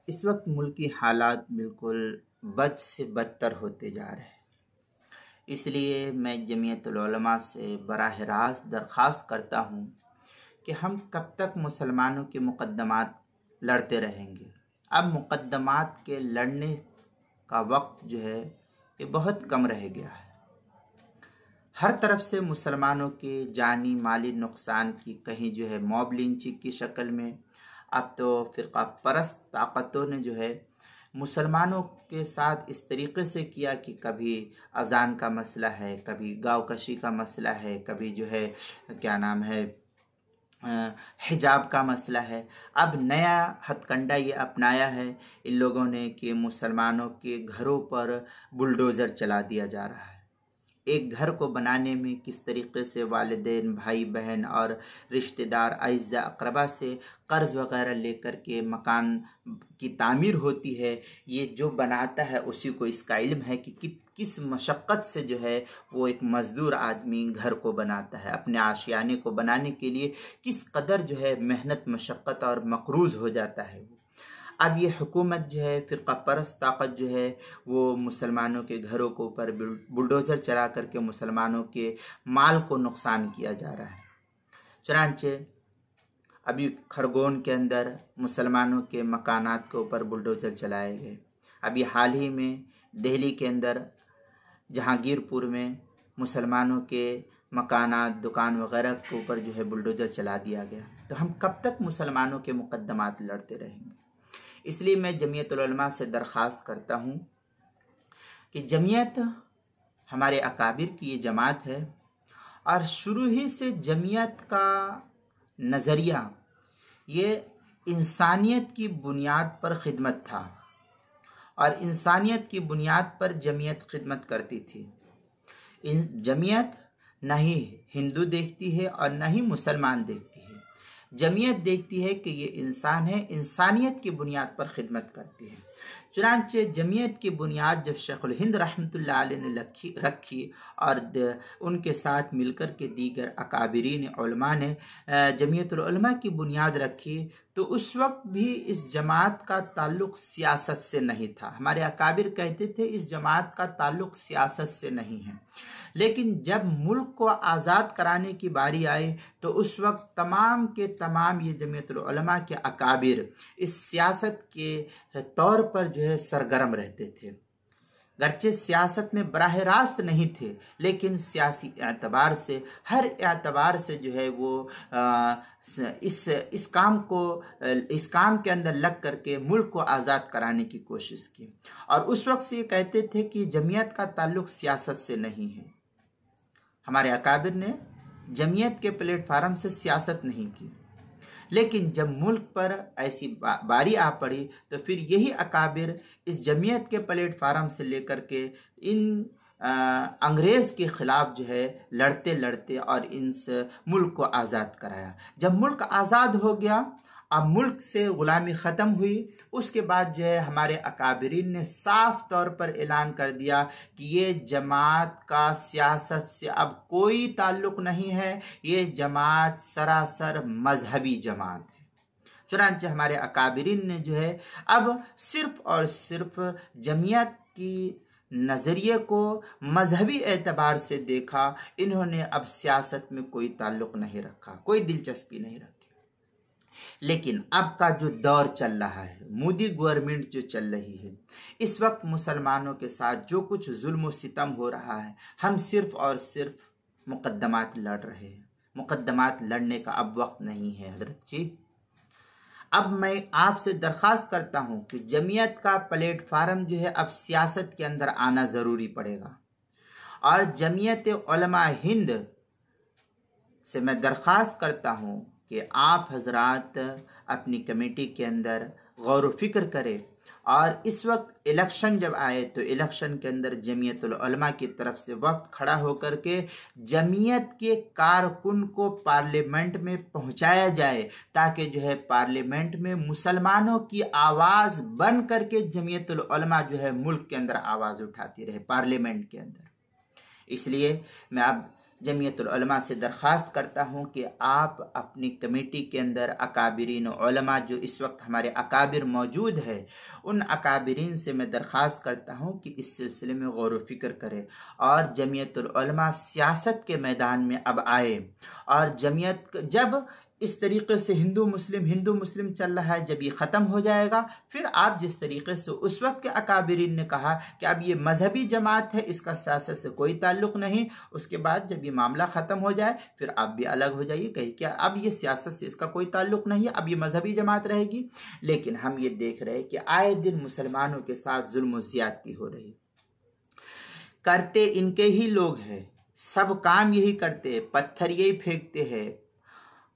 इस वक्त मुल्की हालात बिल्कुल बद से बदतर होते जा रहे हैं। इसलिए मैं जमीयतुल उलमा से बराह रास्त दरख्वास्त करता हूँ कि हम कब तक मुसलमानों के मुकद्दमात लड़ते रहेंगे। अब मुकद्दमात के लड़ने का वक्त जो है ये बहुत कम रह गया है। हर तरफ से मुसलमानों के जानी माली नुकसान की कहीं जो है मॉब लिंचिंग की शक्ल में, अब तो फ़िरका परस्त ताकतों ने जो है मुसलमानों के साथ इस तरीके से किया कि कभी अजान का मसला है, कभी गाँवकशी का मसला है, कभी जो है क्या नाम है हिजाब का मसला है। अब नया हथकंडा ये अपनाया है इन लोगों ने कि मुसलमानों के घरों पर बुलडोज़र चला दिया जा रहा है। एक घर को बनाने में किस तरीके से वालिदैन, भाई बहन और रिश्तेदार, अइज़ा अक़रबा से कर्ज़ वग़ैरह लेकर के मकान की तामीर होती है, ये जो बनाता है उसी को इसका इल्म है कि किस मशक्क़त से जो है वो एक मज़दूर आदमी घर को बनाता है। अपने आशियाने को बनाने के लिए किस कदर जो है मेहनत, मशक्क़त और मक़रूज़ हो जाता है वो। अब ये हुकूमत जो है फ़िरका परस्त ताकत जो है वो मुसलमानों के घरों के ऊपर बुलडोज़र चला करके मुसलमानों के माल को नुकसान किया जा रहा है। चुनांचे अभी खरगोन के अंदर मुसलमानों के मकानात के ऊपर बुलडोज़र चलाए गए। अभी हाल ही में दिल्ली के अंदर जहांगीरपुर में मुसलमानों के मकानात, दुकान वगैरह के ऊपर जो है बुलडोज़र चला दिया गया। तो हम कब तक मुसलमानों के मुकद्दमात लड़ते रहेंगे। इसलिए मैं जमीयतुल उलमा से दरख्वास्त करता हूँ कि जमीयत हमारे अकाबिर की ये जमात है और शुरू ही से जमीयत का नज़रिया ये इंसानियत की बुनियाद पर ख़िदमत था और इंसानियत की बुनियाद पर जमीयत खिदमत करती थी। जमीयत न ही हिंदू देखती है और न ही मुसलमान देखती है। जमीयत देखती है कि ये इंसान है, इंसानियत की बुनियाद पर खिदमत करती है। चुनांचे जमीयत की बुनियाद जब शेखुल हिंद रहमतुल्लाह अलैह ने रखी और उनके साथ मिलकर के दीगर अकाबिरीन उलमा ने जमीयतुल उलमा की बुनियाद रखी, तो उस वक्त भी इस जमात का ताल्लुक़ सियासत से नहीं था। हमारे अकाबिर कहते थे इस जमात का ताल्लुक़ सियासत से नहीं है। लेकिन जब मुल्क को आज़ाद कराने की बारी आई तो उस वक्त तमाम के तमाम ये जमीयतुल उलमा के अकाबिर इस सियासत के तौर पर जो है सरगर्म रहते थे। गरचे सियासत में बराह रास्त नहीं थे, लेकिन सियासी एतबार से, हर एतबार से जो है वो इस काम के अंदर लग करके मुल्क को आज़ाद कराने की कोशिश की। और उस वक्त से ये कहते थे कि जमीयत का ताल्लुक़ सियासत से नहीं है। हमारे अकाबिर ने जमीयत के प्लेटफार्म से सियासत नहीं की, लेकिन जब मुल्क पर ऐसी बारी आ पड़ी तो फिर यही अकाबिर इस जमीयत के प्लेटफार्म से लेकर के इन अंग्रेज़ के ख़िलाफ़ जो है लड़ते लड़ते और इस मुल्क को आज़ाद कराया। जब मुल्क आज़ाद हो गया, अब मुल्क से ग़ुलामी ख़त्म हुई, उसके बाद जो है हमारे अकाबिरीन ने साफ तौर पर ऐलान कर दिया कि ये जमात का सियासत से अब कोई ताल्लुक़ नहीं है, ये जमात सरासर मजहबी जमात है। चुनांचे हमारे अकाबिरीन ने जो है अब सिर्फ़ और सिर्फ जमीयत की नज़रिए को मजहबी एतबार से देखा। इन्होंने अब सियासत में कोई ताल्लुक़ नहीं रखा, कोई दिलचस्पी नहीं रखी। लेकिन अब का जो दौर चल रहा है, मोदी गवर्नमेंट जो चल रही है, इस वक्त मुसलमानों के साथ जो कुछ जुल्म व सितम हो रहा है, हम सिर्फ और सिर्फ मुकद्दमात लड़ रहे हैं। मुकद्दमात लड़ने का अब वक्त नहीं है हजरत जी। अब मैं आपसे दरख्वास्त करता हूँ कि जमीयत का प्लेटफार्म जो है अब सियासत के अंदर आना ज़रूरी पड़ेगा। और जमीयत उलमा हिंद से मैं दरख्वास्त करता हूँ कि आप हजरात अपनी कमेटी के अंदर गौर व फिक्र करें और इस वक्त इलेक्शन जब आए तो इलेक्शन के अंदर जमीयतुल उलमा की तरफ से वक्त खड़ा होकर के जमीयत के कारकुन को पार्लियामेंट में पहुंचाया जाए, ताकि जो है पार्लियामेंट में मुसलमानों की आवाज़ बन करके जमीयतुल उलमा जो है मुल्क के अंदर आवाज़ उठाती रहे पार्लियामेंट के अंदर। इसलिए मैं अब जमीयतुल उलमा से दरख्वास्त करता हूँ कि आप अपनी कमेटी के अंदर अकाबिरीन उलमा जो इस वक्त हमारे अकाबिर मौजूद है, उन अकाबिरीन से मैं दरख्वास्त करता हूँ कि इस सिलसिले में गौर व फिक्र करें और जमीयतुल उलमा सियासत के मैदान में अब आए। और जमीयत जब इस तरीके से हिंदू मुस्लिम चल रहा है, जब ये ख़त्म हो जाएगा, फिर आप जिस तरीके से उस वक्त के अकाबिरीन ने कहा कि अब ये मजहबी जमात है, इसका सियासत से कोई ताल्लुक़ नहीं, उसके बाद जब ये मामला ख़त्म हो जाए फिर आप भी अलग हो जाइए, कहीं क्या अब ये सियासत से इसका कोई ताल्लुक़ नहीं है, अब ये मजहबी जमात रहेगी। लेकिन हम ये देख रहे हैं कि आए दिन मुसलमानों के साथ जुल्म ज़्यादती हो रही, करते इनके ही लोग हैं, सब काम यही करते हैं, पत्थर यही फेंकते हैं,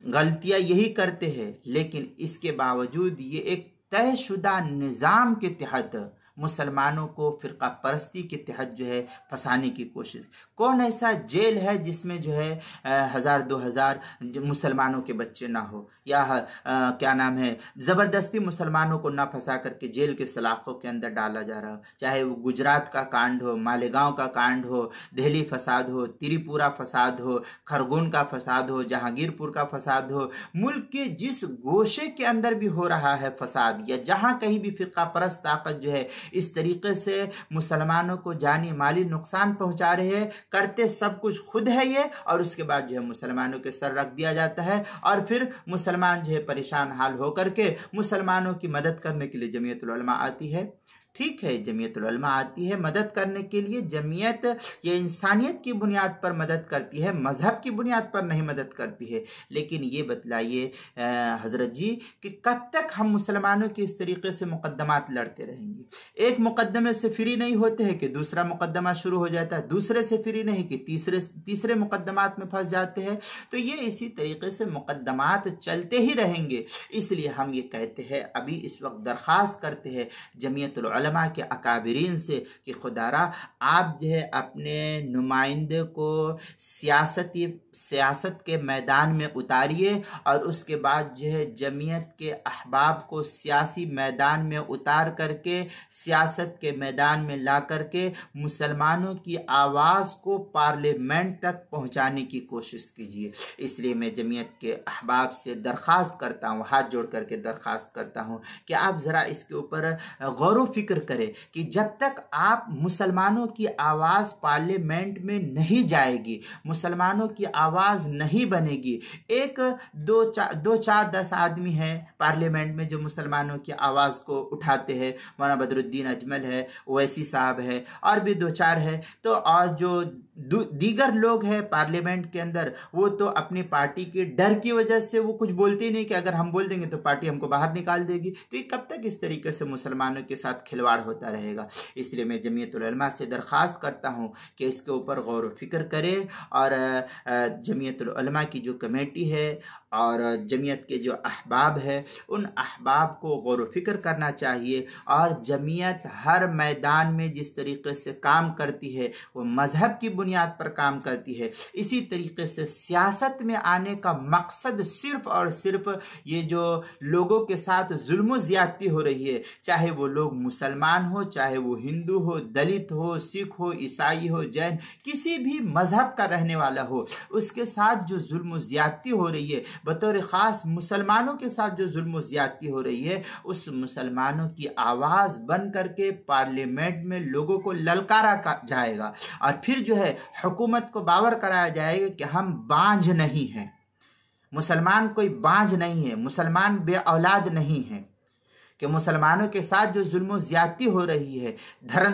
गलतियां यही करते हैं, लेकिन इसके बावजूद ये एक तयशुदा निज़ाम के तहत मुसलमानों को फ़िरका परस्ती के तहत जो है फंसाने की कोशिश। कौन ऐसा जेल है जिसमें जो है 1000-2000 मुसलमानों के बच्चे ना हो, या क्या नाम है, ज़बरदस्ती मुसलमानों को ना फंसा करके जेल के सलाखों के अंदर डाला जा रहा हो। चाहे वो गुजरात का कांड हो, मालेगांव का कांड हो, दिल्ली फसाद हो, त्रिपुरा फसाद हो, खरगोन का फसाद हो, जहांगीरपुर का फसाद हो, मुल्क के जिस गोशे के अंदर भी हो रहा है फसाद, या जहां कहीं भी फ़िरका परस्त ताकत जो है इस तरीके से मुसलमानों को जानी माली नुकसान पहुंचा रहे हैं, करते सब कुछ खुद है ये, और उसके बाद जो है मुसलमानों के सर रख दिया जाता है, और फिर मुसलमान जो है परेशान हाल होकर के मुसलमानों की मदद करने के लिए जमीयतुल उलमा आती है। ठीक है, जमीयतुल उलमा आती है मदद करने के लिए, जमीयत ये इंसानियत की बुनियाद पर मदद करती है, मजहब की बुनियाद पर नहीं मदद करती है। लेकिन ये बतलाइए हजरत जी कि कब तक हम मुसलमानों के इस तरीके से मुकदमात लड़ते रहेंगे? एक मुकदमे से फ्री नहीं होते हैं कि दूसरा मुकदमा शुरू हो जाता है, दूसरे से फ्री नहीं कि तीसरे मुकदमात में फंस जाते हैं। तो ये इसी तरीके से मुकदमात चलते ही रहेंगे। इसलिए हम ये कहते हैं, अभी इस वक्त दरख्वास्त करते हैं जमीयतुल उलमा के अकाबिरीन से कि खुदारा आप जो है अपने नुमाइंदे को सियासत के मैदान में उतारिए, और उसके बाद जो है जमीयत के अहबाब को सियासी मैदान में उतार करके सियासत के मैदान में ला करके मुसलमानों की आवाज़ को पार्लियामेंट तक पहुंचाने की कोशिश कीजिए। इसलिए मैं जमीयत के अहबाब से दरख्वास्त करता हूँ, हाथ जोड़ करके दरख्वास्त करता हूँ कि आप ज़रा इसके ऊपर गौर व फिक्र करें कि जब तक आप मुसलमानों की आवाज़ पार्लियामेंट में नहीं जाएगी, मुसलमानों की आवाज़ नहीं बनेगी, एक दो चार 10 आदमी हैं पार्लियामेंट में जो मुसलमानों की आवाज़ को उठाते हैं, मौलाना बदरुद्दीन अजमल है, ओवैसी साहब है, और भी 2-4 है, तो और जो दीगर लोग हैं पार्लियामेंट के अंदर, वो तो अपनी पार्टी के डर की वजह से वो कुछ बोलते ही नहीं कि अगर हम बोल देंगे तो पार्टी हमको बाहर निकाल देगी। तो ये कब तक इस तरीके से मुसलमानों के साथ खिलवाड़ होता रहेगा? इसलिए मैं जमीयतुल उलमा से दरख्वास्त करता हूँ कि इसके ऊपर गौर व फिक्र करें, और जमीयतुल उलमा की जो कमेटी है और जमीयत के जो अहबाब है, उन अहबाब को गौर व फिक्र करना चाहिए। और जमीयत हर मैदान में जिस तरीके से काम करती है वो मजहब की बुनियाद पर काम करती है, इसी तरीके से सियासत में आने का मकसद सिर्फ और सिर्फ ये जो लोगों के साथ जुल्म ज़्यादती हो रही है, चाहे वो लोग मुसलमान हो, चाहे वो हिंदू हो, दलित हो, सिख हो, ईसाई हो, जैन, किसी भी मजहब का रहने वाला हो, उसके साथ जो जुल्म ज़्यादती हो रही है, बतौर ख़ास मुसलमानों के साथ जो जुल्म ज़्यादती हो रही है, उस मुसलमानों की आवाज़ बन करके पार्लियामेंट में लोगों को ललकारा जाएगा, और फिर जो है हुकूमत को बावर कराया जाएगा कि हम बांझ नहीं हैं, मुसलमान कोई बांझ नहीं है, मुसलमान बे औलाद नहीं है, कि मुसलमानों के साथ जो जुल्म ज़्यादती हो रही है, धर्म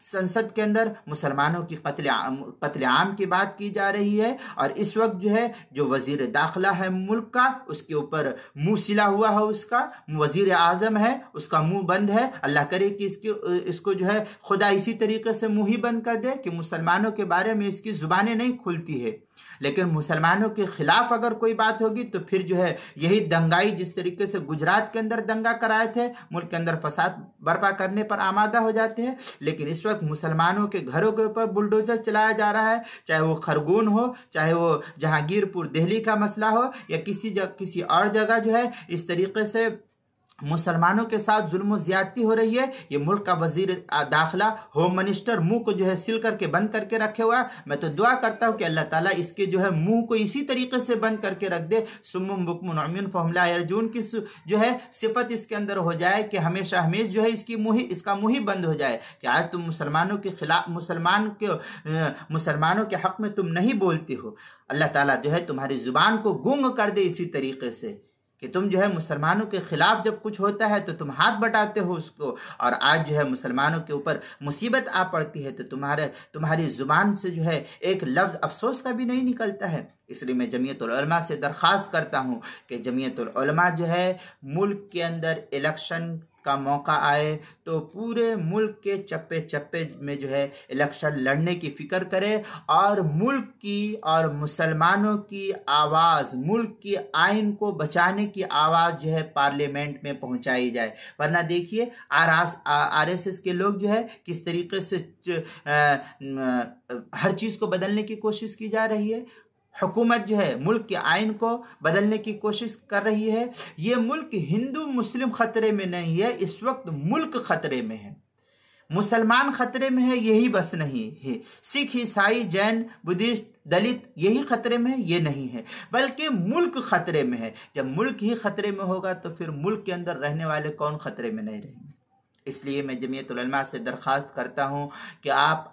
संसद के अंदर मुसलमानों की कत्लेआम की बात की जा रही है, और इस वक्त जो है जो वजीर दाखिला है मुल्क का, उसके ऊपर मुंह सिला हुआ है, उसका वजीर आज़म है उसका मुंह बंद है। अल्लाह करे कि इसको जो है खुदा इसी तरीके से मुंह ही बंद कर दे कि मुसलमानों के बारे में इसकी जुबानें नहीं खुलती है। लेकिन मुसलमानों के खिलाफ अगर कोई बात होगी तो फिर जो है यही दंगाई, जिस तरीके से गुजरात के अंदर दंगा कराए थे, मुल्क के अंदर फसाद बर्पा करने पर आमादा हो जाते हैं। लेकिन इस वक्त मुसलमानों के घरों के ऊपर बुलडोजर चलाया जा रहा है, चाहे वो खरगोन हो, चाहे वो जहांगीरपुर दिल्ली का मसला हो, या किसी और जगह जो है इस तरीके से मुसलमानों के साथ जुल्म और ज्यादती हो रही है। ये मुल्क का वजीर दाखिला, होम मिनिस्टर मुंह को जो है सिल करके बंद करके रखे हुआ है। मैं तो दुआ करता हूं कि अल्लाह ताला इसके जो है मुंह को इसी तरीके से बंद करके रख दे। सुम्मुम बुकमुन उम्युन फहुम ला यरजून की जो है सिफत इसके अंदर हो जाए कि हमेशा हमेश जो है इसका मुंह ही बंद हो जाए कि आज तुम मुसलमानों के खिलाफ, मुसलमानों के हक में तुम नहीं बोलते हो। अल्लाह ताला जो है तुम्हारी जुबान को गूंग कर दे इसी तरीके से कि तुम जो है मुसलमानों के खिलाफ जब कुछ होता है तो तुम हाथ बटाते हो उसको, और आज जो है मुसलमानों के ऊपर मुसीबत आ पड़ती है तो तुम्हारी जुबान से जो है एक लफ्ज़ अफसोस का भी नहीं निकलता है। इसलिए मैं जमीयतुल उलमा से दरख्वास्त करता हूँ कि जमीयतुल उलमा जो है मुल्क के अंदर इलेक्शन का मौका आए तो पूरे मुल्क के चप्पे चप्पे में जो है इलेक्शन लड़ने की फिक्र करे और मुल्क की और मुसलमानों की आवाज़, मुल्क की आइन को बचाने की आवाज़ जो है पार्लियामेंट में पहुंचाई जाए। वरना देखिए RSS के लोग जो है किस तरीके से हर चीज़ को बदलने की कोशिश की जा रही है। हुकूमत जो है मुल्क के आइन को बदलने की कोशिश कर रही है। ये मुल्क हिंदू मुस्लिम खतरे में नहीं है, इस वक्त मुल्क खतरे में है, मुसलमान खतरे में है, यही बस नहीं है सिख ईसाई जैन बुद्धिस्ट दलित यही खतरे में है, ये नहीं है, बल्कि मुल्क खतरे में है। जब मुल्क ही खतरे में होगा तो फिर मुल्क के अंदर रहने वाले कौन खतरे में नहीं रहेंगे। इसलिए मैं जमीयतुल उलमा से दरख्वास्त करता हूँ कि आप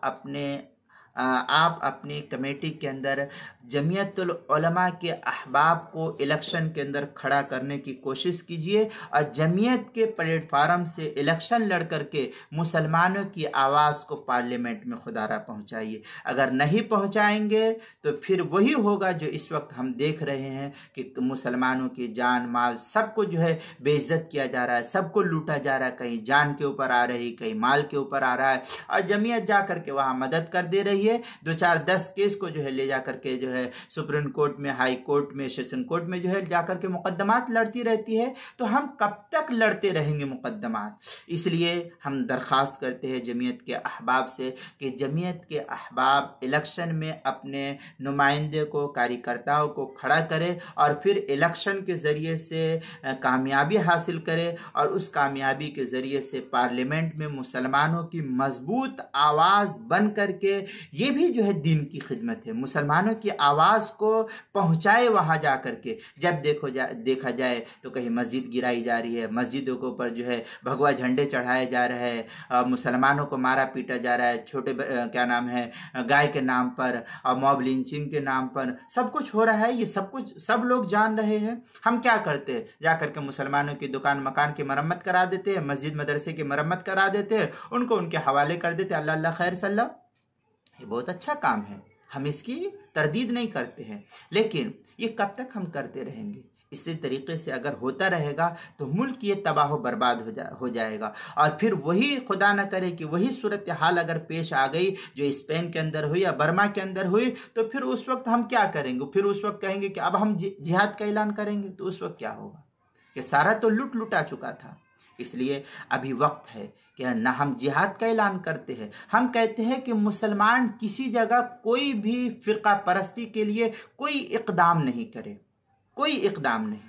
अपनी कमेटी के अंदर जमीयतुल उलमा के अहबाब को इलेक्शन के अंदर खड़ा करने की कोशिश कीजिए और जमीयत के प्लेटफार्म से इलेक्शन लड़ करके मुसलमानों की आवाज़ को पार्लियामेंट में खुदारा पहुंचाइए। अगर नहीं पहुंचाएंगे तो फिर वही होगा जो इस वक्त हम देख रहे हैं कि मुसलमानों की जान माल सबको जो है बेइज्जत किया जा रहा है, सबको लूटा जा रहा है, कहीं जान के ऊपर आ रही, कहीं माल के ऊपर आ रहा है, और जमीयत जा करके वहाँ मदद कर दे रही है। 2-4-10 केस को जो है ले जा करके जो है सुप्रीम कोर्ट में, हाई कोर्ट में, सेशन कोर्ट में जो है जाकर के मुकदमात लड़ती रहती है। तो हम कब तक लड़ते रहेंगे मुकदमात। इसलिए हम दरख्वास्त करते हैं जमीयत के अहबाब से कि जमीयत के अहबाब इलेक्शन में अपने नुमाइंदे को, कार्यकर्ताओं को खड़ा करे और फिर इलेक्शन के ज़रिए से कामयाबी हासिल करे और उस कामयाबी के ज़रिए से पार्लियामेंट में मुसलमानों की मजबूत आवाज़ बन करके, ये भी जो है दीन की खिदमत है, मुसलमानों की आवाज़ को पहुंचाए वहां जा करके। जब देखा जाए तो कहीं मस्जिद गिराई जा रही है, मस्जिदों के ऊपर जो है भगवा झंडे चढ़ाए जा रहे हैं, मुसलमानों को मारा पीटा जा रहा है, छोटे क्या नाम है गाय के नाम पर और मॉब लिंचिंग के नाम पर सब कुछ हो रहा है। ये सब कुछ सब लोग जान रहे हैं। हम क्या करते हैं, जा करके मुसलमानों की दुकान मकान की मरम्मत करा देते हैं, मस्जिद मदरसे की मरम्मत करा देते हैं, उनको उनके हवाले कर देते हैं। अल्लाह अल्लाह खैर सल्ला, ये बहुत अच्छा काम है, हम इसकी तरदीद नहीं करते हैं, लेकिन ये कब तक हम करते रहेंगे। इसी तरीके से अगर होता रहेगा तो मुल्क ये तबाह व बर्बाद हो जाएगा। और फिर वही खुदा न करे कि वही सूरत हाल अगर पेश आ गई जो स्पेन के अंदर हुई या बर्मा के अंदर हुई, तो फिर उस वक्त हम क्या करेंगे। फिर उस वक्त कहेंगे कि अब हम जिहाद का ऐलान करेंगे, तो उस वक्त क्या होगा कि सारा तो लुटा चुका था। इसलिए अभी वक्त है कि ना हम जिहाद का ऐलान करते हैं, हम कहते हैं कि मुसलमान किसी जगह कोई भी फ़िरका परस्ती के लिए कोई इक़दाम नहीं करे, कोई इक़दाम नहीं,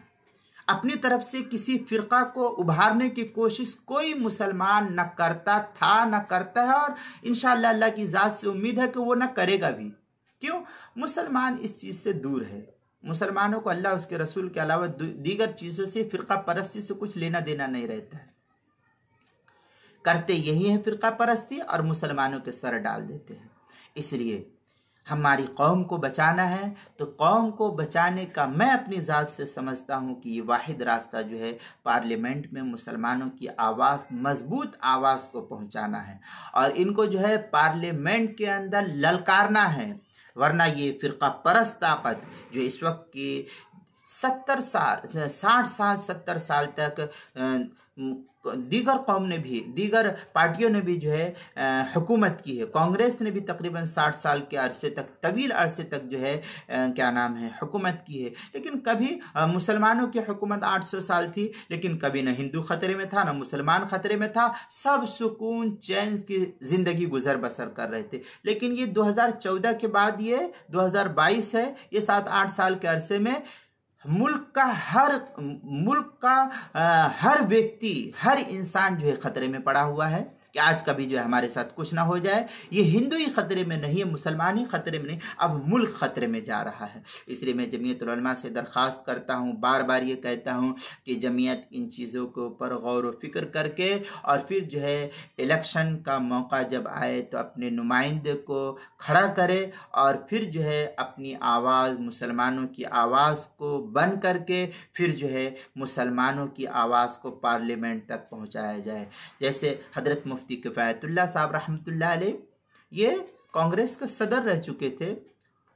अपनी तरफ से किसी फ़िरका को उभारने की कोशिश कोई मुसलमान न करता था, न करता है, और इंशाअल्लाह अल्लाह की ज़ात से उम्मीद है कि वो न करेगा भी। क्यों? मुसलमान इस चीज़ से दूर है। मुसलमानों को अल्लाह उसके रसूल के अलावा दीगर चीज़ों से फ़िरका परस्ती से कुछ लेना देना नहीं रहता है। करते यही है फ़िरका परस्ती और मुसलमानों के सर डाल देते हैं। इसलिए हमारी कौम को बचाना है तो कौम को बचाने का मैं अपनी ज़ात से समझता हूँ कि ये वाहिद रास्ता जो है पार्लियामेंट में मुसलमानों की आवाज़, मजबूत आवाज़ को पहुँचाना है और इनको जो है पार्लियामेंट के अंदर ललकारना है। वरना ये फ़िरका परस्त ताकत जो इस वक्त की 60 साल 70 साल तक दीगर कौम ने भी, दीगर पार्टियों ने भी जो है हुकूमत की है। कांग्रेस ने भी तकरीबन 60 साल के अरसे तक, तवील अरसे तक जो है क्या नाम है हुकूमत की है। लेकिन कभी मुसलमानों की हुकूमत 800 साल थी, लेकिन कभी न हिंदू खतरे में था, न मुसलमान खतरे में था, सब सुकून चैन की ज़िंदगी गुजर बसर कर रहे थे। लेकिन ये 2014 के बाद ये 2022 है, ये 7-8 साल के अरसे में मुल्क का हर व्यक्ति, हर इंसान जो है खतरे में पड़ा हुआ है कि आज कभी जो है हमारे साथ कुछ ना हो जाए। ये हिंदू ही खतरे में नहीं है, मुसलमान ही खतरे में नहीं, अब मुल्क खतरे में जा रहा है। इसलिए मैं जमीयत उलमा से दरख्वास्त करता हूँ, बार बार ये कहता हूँ कि जमीयत इन चीज़ों के ऊपर गौर व फिक्र करके और फिर जो है इलेक्शन का मौका जब आए तो अपने नुमाइंदे को खड़ा करे और फिर जो है अपनी आवाज़, मुसलमानों की आवाज़ को बन करके फिर जो है मुसलमानों की आवाज़ को पार्लियामेंट तक पहुँचाया जाए। जैसे हजरत मुफ्ती किफ़ायतुल्लाह साहब रहमतुल्लाह अलैह, ये कांग्रेस के सदर रह चुके थे,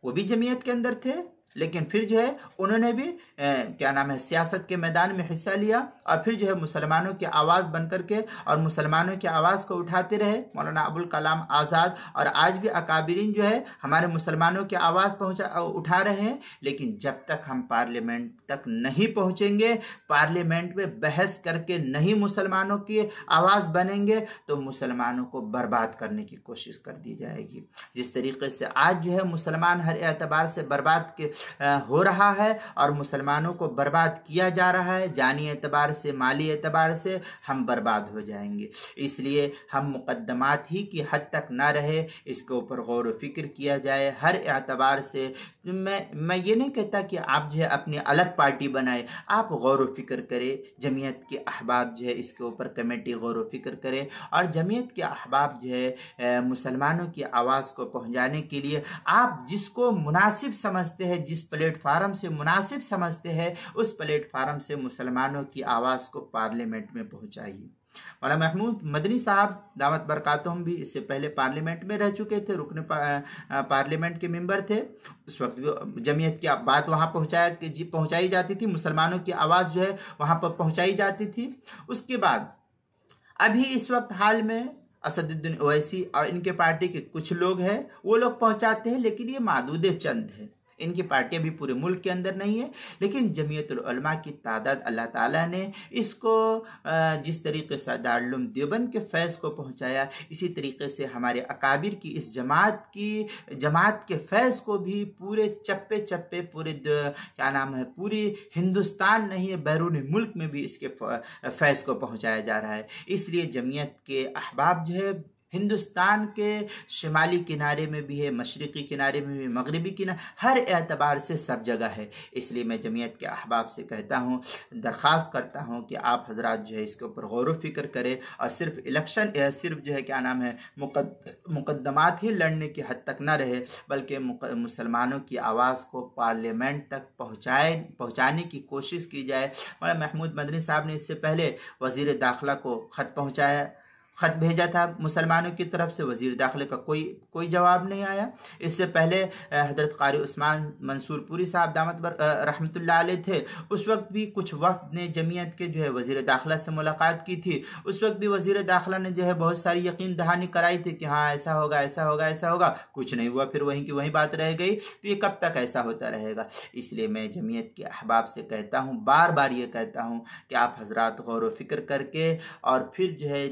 वो भी जमीयत के अंदर थे, लेकिन फिर जो है उन्होंने भी क्या नाम है सियासत के मैदान में हिस्सा लिया और फिर जो है मुसलमानों की आवाज़ बन करके और मुसलमानों की आवाज़ को उठाते रहे। मौलाना अबुल कलाम आज़ाद और आज भी अकाबिरीन जो है हमारे मुसलमानों की आवाज़ उठा रहे हैं। लेकिन जब तक हम पार्लियामेंट तक नहीं पहुँचेंगे, पार्लियामेंट में बहस करके नहीं मुसलमानों की आवाज़ बनेंगे तो मुसलमानों को बर्बाद करने की कोशिश कर दी जाएगी। जिस तरीके से आज जो है मुसलमान हर एतबार से बर्बाद के हो रहा है और मुसलमानों को बर्बाद किया जा रहा है, जानी एतबार से, माली एतबार से हम बर्बाद हो जाएंगे। इसलिए हम मुकद्दमात ही की हद तक ना रहे, इसके ऊपर गौर व फिक्र किया जाए हर एतबार से। मैं ये नहीं कहता कि आप जो है अपनी अलग पार्टी बनाए, आप गौर व फिक्र करें, जमीयत के अहबाब जो है इसके ऊपर कमेटी गौर व फिक्र करें और जमीयत के अहबाब जो है मुसलमानों की आवाज़ को पहुँचाने के लिए आप जिसको मुनासिब समझते हैं, जिस प्लेटफार्म से मुनासिब समझते हैं, उस प्लेटफार्म से मुसलमानों की आवाज़ को पार्लियामेंट में पहुंचाइए। मौलाना महमूद मदनी साहब दावत बरकातुहुम भी इससे पहले पार्लियामेंट में रह चुके थे, रुकने पार्लियामेंट के मेंबर थे। उस वक्त जमीयत की बात वहाँ पहुँचाई जाती थी, मुसलमानों की आवाज़ जो है वहाँ पर पहुँचाई जाती थी। उसके बाद अभी इस वक्त हाल में असदुद्दीन ओवैसी और इनके पार्टी के कुछ लोग हैं, वो लोग पहुँचाते हैं, लेकिन ये मादूदे चंद है। इनकी पार्टियां भी पूरे मुल्क के अंदर नहीं है। लेकिन जमीयतुल उलमा की तादाद अल्लाह ताला ने इसको जिस तरीके से दारुल देवबंद के फैज़ को पहुंचाया, इसी तरीके से हमारे अकाबिर की इस जमात के फैज़ को भी पूरे चप्पे चप्पे, पूरे क्या नाम है, पूरी हिंदुस्तान नहीं है बैरून मुल्क में भी इसके फैज़ को पहुंचाया जा रहा है। इसलिए जमीयत के अहबाब जो है हिंदुस्तान के शिमाली किनारे में भी है, मशरक़ी किनारे में भी, मगरबी किनारे, हर एतबार से सब जगह है। इसलिए मैं जमीयत के अहबाब से कहता हूँ, दरख्वास्त करता हूँ कि आप हजरात जो है इसके ऊपर गौर व फिक्र करें और सिर्फ जो है क्या नाम है मुकद्दमात ही लड़ने की हद तक न रहे, बल्कि मुसलमानों की आवाज़ को पार्लियामेंट तक पहुँचाने की कोशिश की जाए। मौलाना महमूद मदनी साहब ने इससे पहले वज़ीर दाखिला को खत भेजा था मुसलमानों की तरफ से, वज़ीर दाखिले का कोई जवाब नहीं आया। इससे पहले हज़रत क़ारी उस्मान मंसूर पुरी साहब दामत रहमतुल्लाह अलैह थे, उस वक्त भी कुछ वफ़द ने जमीयत के जो है वज़ीर दाखिला से मुलाकात की थी। उस वक्त भी वज़ीर दाखिला ने जो है बहुत सारी यकीन दहानी कराई थी कि हाँ ऐसा होगा, ऐसा होगा, ऐसा होगा, कुछ नहीं हुआ, फिर वहीं की वहीं बात रह गई। तो ये कब तक ऐसा होता रहेगा? इसलिए मैं जमीयत के अहबाब से कहता हूँ, बार बार ये कहता हूँ कि आप हजरात गौर व फिक्र करके और फिर जो है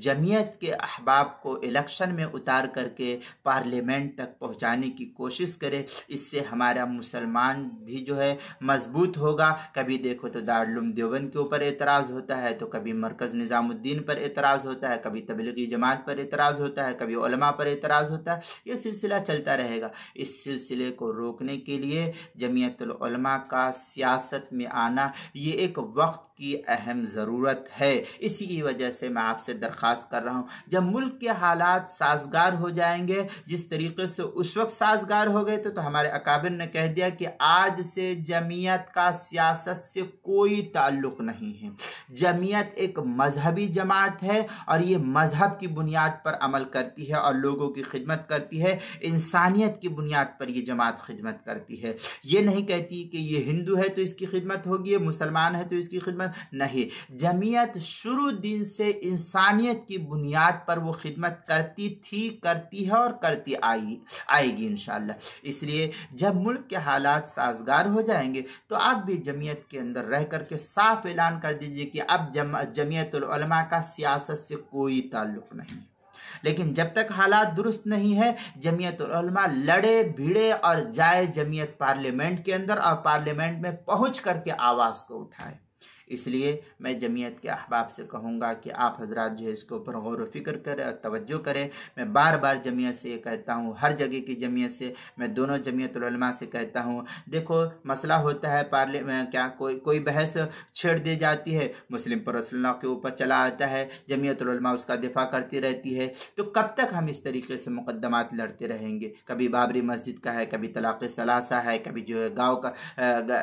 जमीयत के अहबाब को इलेक्शन में उतार करके पार्लियामेंट तक पहुंचाने की कोशिश करें। इससे हमारा मुसलमान भी जो है मजबूत होगा। कभी देखो तो दारुल देवबंद के ऊपर एतराज़ होता है, तो कभी मरकज़ निज़ामुद्दीन पर एतराज़ होता है, कभी तबलीगी जमात पर एतराज़ होता है, कभी उलमा पर एतराज़ होता है। ये सिलसिला चलता रहेगा। इस सिलसिले को रोकने के लिए जमीयतुल उलमा का सियासत में आना ये एक वक्त की अहम ज़रूरत है। इसी की वजह से मैं आपसे दरख्वास्त कर रहा हूँ, जब मुल्क के हालात साजगार हो जाएंगे, जिस तरीके से उस वक्त साजगार हो गए तो हमारे अकाबिर ने कह दिया कि आज से जमीयत का सियासत से कोई ताल्लुक़ नहीं है। जमीयत एक मजहबी जमात है और ये मजहब की बुनियाद पर अमल करती है और लोगों की खिदमत करती है। इंसानियत की बुनियाद पर यह जमात खिदमत करती है। ये नहीं कहती कि ये हिंदू है तो इसकी खिदमत होगी, ये मुसलमान है तो इसकी खिदमत नहीं। जमीयत शुरू दिन से इंसानियत की बुनियाद पर वो खिदमत करती थी, करती है और करती आएगी इंशाअल्लाह। इसलिए जब मुल्क के हालात साजगार हो जाएंगे तो आप भी जमीयत के अंदर रह करके साफ ऐलान कर दीजिए कि अब जमीयतुल उलमा का सियासत से कोई ताल्लुक नहीं। लेकिन जब तक हालात दुरुस्त नहीं है, जमीयत उलमा लड़े भिड़े और जाए जमीयत पार्लियामेंट के अंदर और पार्लियामेंट में पहुंच करके आवाज़ को उठाए। इसलिए मैं जमीयत के अहबाब से कहूँगा कि आप हजरात जो है इसके ऊपर गौर व फिक्र करें और तवज्जो करें। मैं बार बार जमीयत से ये कहता हूँ, हर जगह की जमीयत से, मैं दोनों जमीयत उलमा से कहता हूँ, देखो मसला होता है पार्लियामेंट क्या कोई बहस छेड़ दी जाती है, मुस्लिम परसला के ऊपर चला आता है, जमीयत उलमा उसका दिफा करती रहती है, तो कब तक हम इस तरीके से मुकदमात लड़ते रहेंगे? कभी बाबरी मस्जिद का है, कभी तलाक़ सलासा है, कभी जो है गाँव का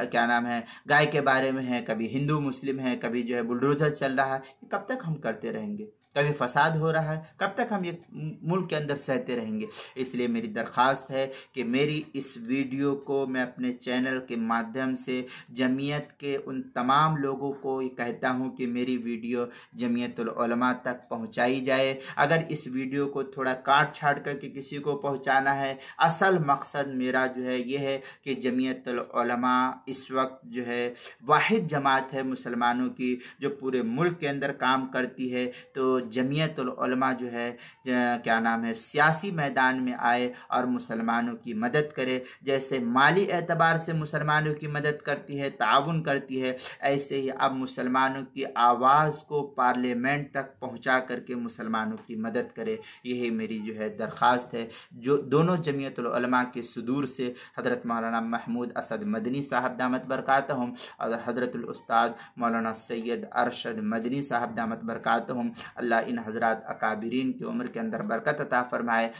क्या नाम है गाय के बारे में है, कभी हिंदू मुस्लिम है, कभी जो है बुलडोजर चल रहा है। कब तक हम करते रहेंगे? कभी फसाद हो रहा है, कब तक हम ये मुल्क के अंदर सहते रहेंगे? इसलिए मेरी दरख्वास्त है कि मेरी इस वीडियो को मैं अपने चैनल के माध्यम से जमीयत के उन तमाम लोगों को ये कहता हूँ कि मेरी वीडियो जमीयतुल उलमा तक पहुँचाई जाए। अगर इस वीडियो को थोड़ा काट छाट करके किसी को पहुँचाना है, असल मकसद मेरा जो है ये है कि जमीयतुल उलमा इस वक्त जो है वाहिद जमात है मुसलमानों की जो पूरे मुल्क के अंदर काम करती है। तो जमीयतुल उलमा जो है क्या नाम है सियासी मैदान में आए और मुसलमानों की मदद करे। जैसे माली एतबार से मुसलमानों की मदद करती है, ताउन करती है, ऐसे ही अब मुसलमानों की आवाज़ को पार्लियामेंट तक पहुंचा करके मुसलमानों की मदद करे। यही मेरी जो है दरख्वास्त है। जो दोनों जमीयतुल उलमा के सुदूर से हज़रत मौलाना महमूद असद मदनी साहब दामत बरकातहुम और हज़रतुल उस्ताद मौलाना सैयद अरशद मदनी साहब दामत बरकातहुम, अल्लाह इन हज़रात अकाबिरीन की उम्र के अंदर बरकत अता फरमाए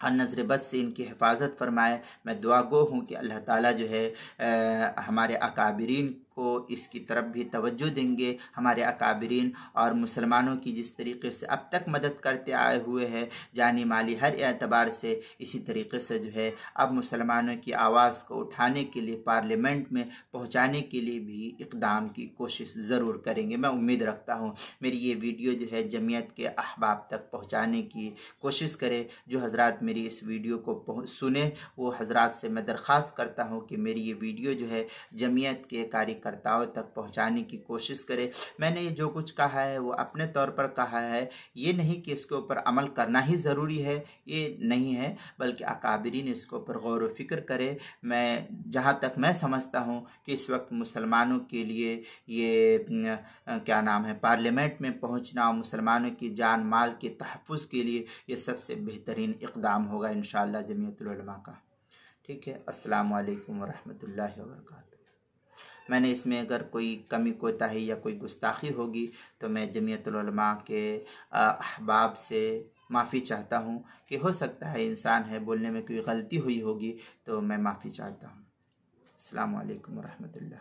और नज़र बद से इनकी हिफाजत फरमाए। मैं दुआ गो हूँ कि अल्लाह ताला जो है हमारे अकाबिरीन को इसकी तरफ भी तवज्जो देंगे। हमारे अकाबिरीन और मुसलमानों की जिस तरीके से अब तक मदद करते आए हुए हैं जानी माली हर एतबार से, इसी तरीके से जो है अब मुसलमानों की आवाज़ को उठाने के लिए पार्लियामेंट में पहुंचाने के लिए भी इक़दाम की कोशिश ज़रूर करेंगे। मैं उम्मीद रखता हूं मेरी ये वीडियो जो है जमीयत के अहबाब तक पहुँचाने की कोशिश करे। जो हज़रात मेरी इस वीडियो को सुने वो हज़रात से मैं दरख्वास्त करता हूँ कि मेरी ये वीडियो जो है जमीयत के कार्यकर्ताओं तक पहुँचाने की कोशिश करे। मैंने ये जो कुछ कहा है वो अपने तौर पर कहा है, ये नहीं कि इसके ऊपर अमल करना ही ज़रूरी है, ये नहीं है, बल्कि अकाबिरीन इसके ऊपर गौर व फिक्र करे। मैं जहाँ तक मैं समझता हूँ कि इस वक्त मुसलमानों के लिए ये क्या नाम है पार्लियामेंट में पहुँचना, मुसलमानों की जान माल के तहफ़्फ़ुज़ के लिए ये सबसे बेहतरीन इक़दाम होगा इंशाअल्लाह जमीयतुल उलमा का। ठीक है। अस्सलामु अलैकुम वरहमतुल्लाहि वबरकातुहू। मैंने इसमें अगर कोई कमी कोताही या कोई गुस्ताखी होगी तो मैं जमीयतुल उलमा के अहबाब से माफ़ी चाहता हूँ कि हो सकता है इंसान है, बोलने में कोई गलती हुई होगी तो मैं माफ़ी चाहता हूँ। अस्सलामु अलैकुम वरहमतुल्लाह।